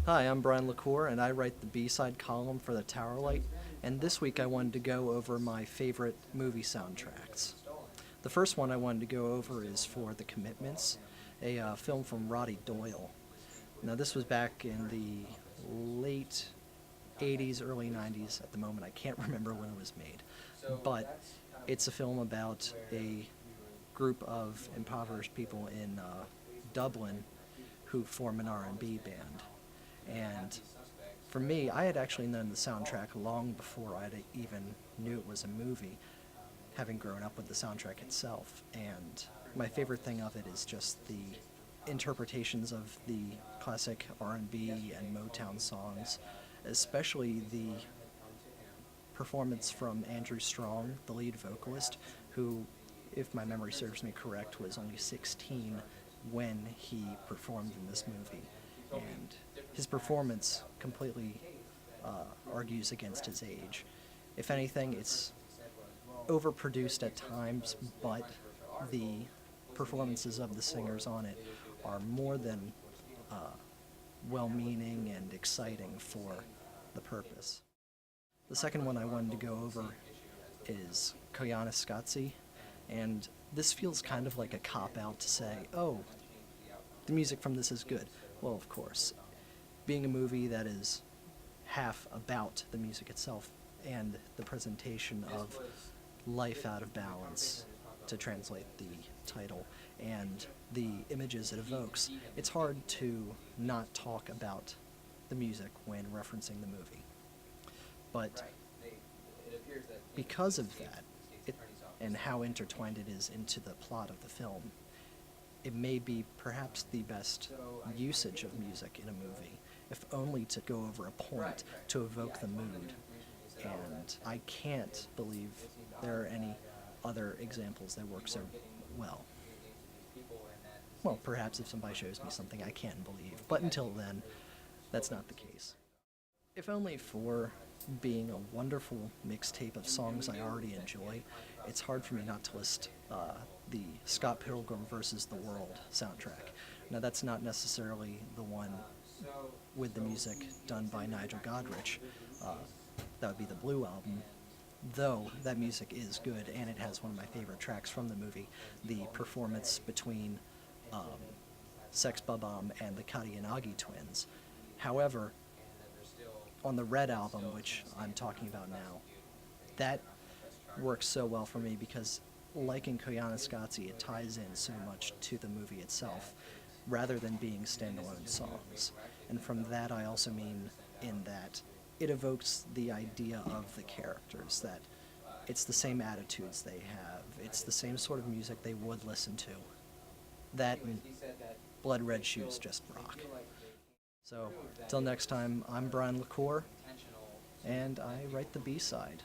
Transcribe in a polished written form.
Hi, I'm Brian LaCour, and I write the B-side column for the Tower Light, and this week I wanted to go over my favorite movie soundtracks. The first one I wanted to go over is for The Commitments, a film from Roddy Doyle. Now this was back in the late 80s, early 90s. At the moment I can't remember when it was made, but it's a film about a group of impoverished people in Dublin who form an R&B band. And for me, I had actually known the soundtrack long before I even knew it was a movie, having grown up with the soundtrack itself. And my favorite thing of it is just the interpretations of the classic R&B and Motown songs, especially the performance from Andrew Strong, the lead vocalist, who, if my memory serves me correct, was only 16 when he performed in this movie. And his performance completely argues against his age. If anything, it's overproduced at times, but the performances of the singers on it are more than well-meaning and exciting for the purpose. The second one I wanted to go over is Kiana Scott Z, and this feels kind of like a cop-out to say, oh, the music from this is good. Well, of course, being a movie that is half about the music itself and the presentation of life out of balance, to translate the title, and the images it evokes, it's hard to not talk about the music when referencing the movie. But because of that, and how intertwined it is into the plot of the film, it may be perhaps the best usage of music in a movie, if only to go over a point, to evoke the mood. And I can't believe there are any other examples that work so well. Well, perhaps if somebody shows me something I can't believe, but until then, that's not the case. If only for being a wonderful mixtape of songs I already enjoy, it's hard for me not to list the Scott Pilgrim vs. the World soundtrack. Now that's not necessarily the one with the music done by Nigel Godrich. That would be the Blue album, though that music is good, and it has one of my favorite tracks from the movie, the performance between Sex Bob-omb and the Kadiyanagi twins. However, on the Red album, which I'm talking about now, that works so well for me because, like in Kiana Scott Z, it ties in so much to the movie itself, rather than being standalone songs. And from that I also mean in that it evokes the idea of the characters, that it's the same attitudes they have, it's the same sort of music they would listen to. That and Blood Red Shoes just rock. So, till next time, I'm Brian LaCour, and I write the B-side.